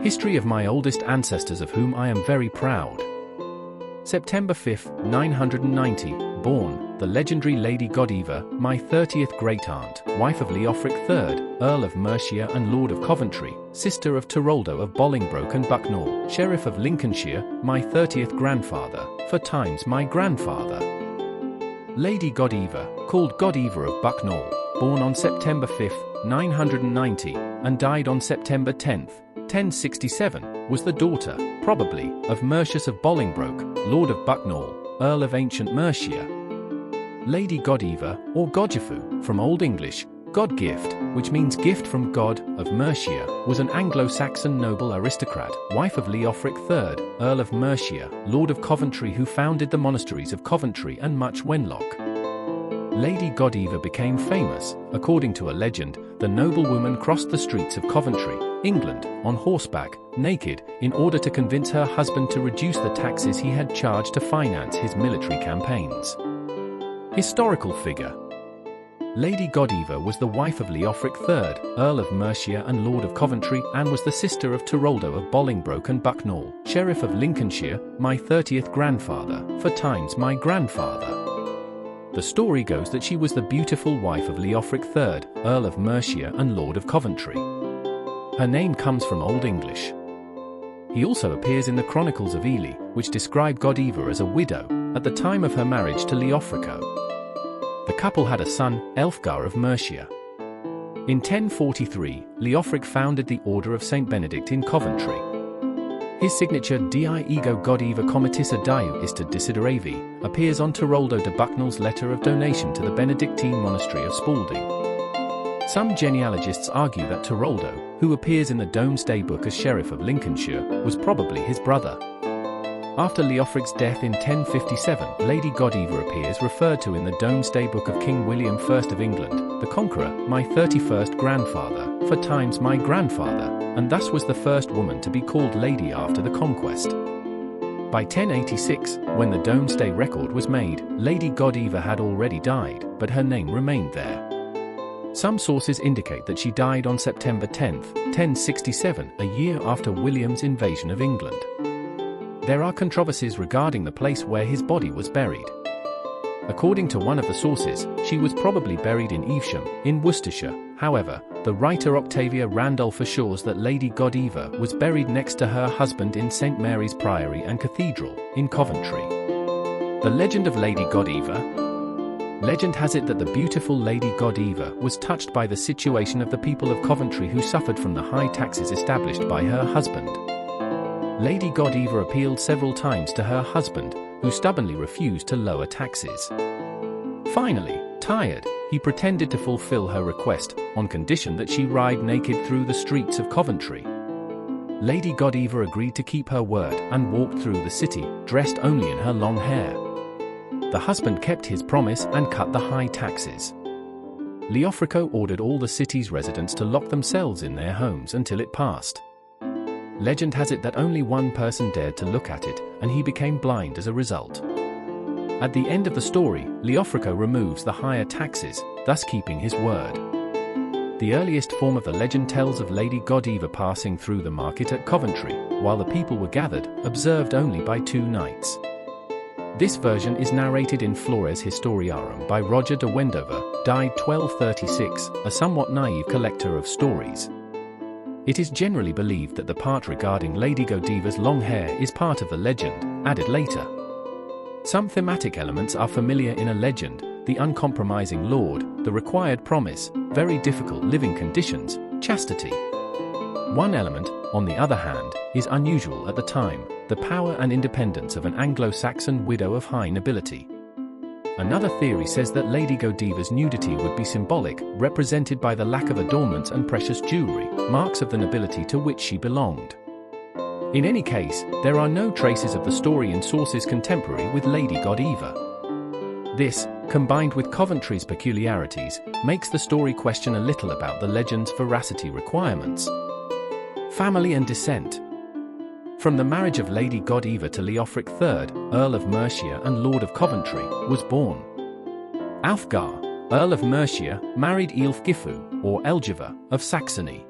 History of my oldest ancestors of whom I am very proud. September 5, 990, born, the legendary Lady Godiva, my 30th great-aunt, wife of Leofric III, Earl of Mercia and Lord of Coventry, sister of Tyroldo of Bolingbroke and Bucknall, Sheriff of Lincolnshire, my 30th grandfather, for times my grandfather. Lady Godiva, called Godiva of Bucknall, born on September 5, 990, and died on September 10, 1067, was the daughter, probably, of Mercius of Bolingbroke, Lord of Bucknall, Earl of Ancient Mercia. Lady Godiva, or Godifu, from Old English, God-gift, which means gift from God, of Mercia, was an Anglo-Saxon noble aristocrat, wife of Leofric III, Earl of Mercia, Lord of Coventry, who founded the monasteries of Coventry and Much Wenlock. Lady Godiva became famous. According to a legend, the noblewoman crossed the streets of Coventry, England, on horseback, naked, in order to convince her husband to reduce the taxes he had charged to finance his military campaigns. Historical figure. Lady Godiva was the wife of Leofric III, Earl of Mercia and Lord of Coventry, and was the sister of Tyroldo of Bolingbroke and Bucknall, Sheriff of Lincolnshire, my 30th grandfather, for times my grandfather. The story goes that she was the beautiful wife of Leofric III, Earl of Mercia and Lord of Coventry. Her name comes from Old English. He also appears in the Chronicles of Ely, which describe Godiva as a widow, at the time of her marriage to Leofrico. The couple had a son, Elfgar of Mercia. In 1043, Leofric founded the Order of St. Benedict in Coventry. His signature Dii ego Godiva comitissa Diu ista desideravi appears on Tyroldo de Bucknall's letter of donation to the Benedictine monastery of Spalding. Some genealogists argue that Tyroldo, who appears in the Domesday Book as Sheriff of Lincolnshire, was probably his brother. After Leofric's death in 1057, Lady Godiva appears referred to in the Domesday Book of King William I of England, the Conqueror, my 31st grandfather, for times my grandfather, and thus was the first woman to be called lady after the conquest. By 1086, when the Domesday record was made, Lady Godiva had already died, but her name remained there. Some sources indicate that she died on September 10, 1067, a year after William's invasion of England. There are controversies regarding the place where his body was buried. According to one of the sources, she was probably buried in Evesham, in Worcestershire. However, the writer Octavia Randolph assures that Lady Godiva was buried next to her husband in St. Mary's Priory and Cathedral, in Coventry. The legend of Lady Godiva. Legend has it that the beautiful Lady Godiva was touched by the situation of the people of Coventry who suffered from the high taxes established by her husband. Lady Godiva appealed several times to her husband, who stubbornly refused to lower taxes. Finally, tired, he pretended to fulfill her request, on condition that she ride naked through the streets of Coventry. Lady Godiva agreed to keep her word and walked through the city, dressed only in her long hair. The husband kept his promise and cut the high taxes. Leofrico ordered all the city's residents to lock themselves in their homes until it passed. Legend has it that only one person dared to look at it, and he became blind as a result. At the end of the story, Leofrico removes the higher taxes, thus keeping his word. The earliest form of the legend tells of Lady Godiva passing through the market at Coventry, while the people were gathered, observed only by 2 knights. This version is narrated in Flores Historiarum by Roger de Wendover, died 1236, a somewhat naive collector of stories. It is generally believed that the part regarding Lady Godiva's long hair is part of the legend, added later. Some thematic elements are familiar in a legend: the uncompromising lord, the required promise, very difficult living conditions, chastity. One element, on the other hand, is unusual at the time: the power and independence of an Anglo-Saxon widow of high nobility. Another theory says that Lady Godiva's nudity would be symbolic, represented by the lack of adornments and precious jewelry, marks of the nobility to which she belonged. In any case, there are no traces of the story in sources contemporary with Lady Godiva. This, combined with Coventry's peculiarities, makes the story question a little about the legend's veracity requirements. Family and descent. From the marriage of Lady Godiva to Leofric III, Earl of Mercia and Lord of Coventry, was born Alfgar, Earl of Mercia, married Ealfgifu, or Elgiva, of Saxony.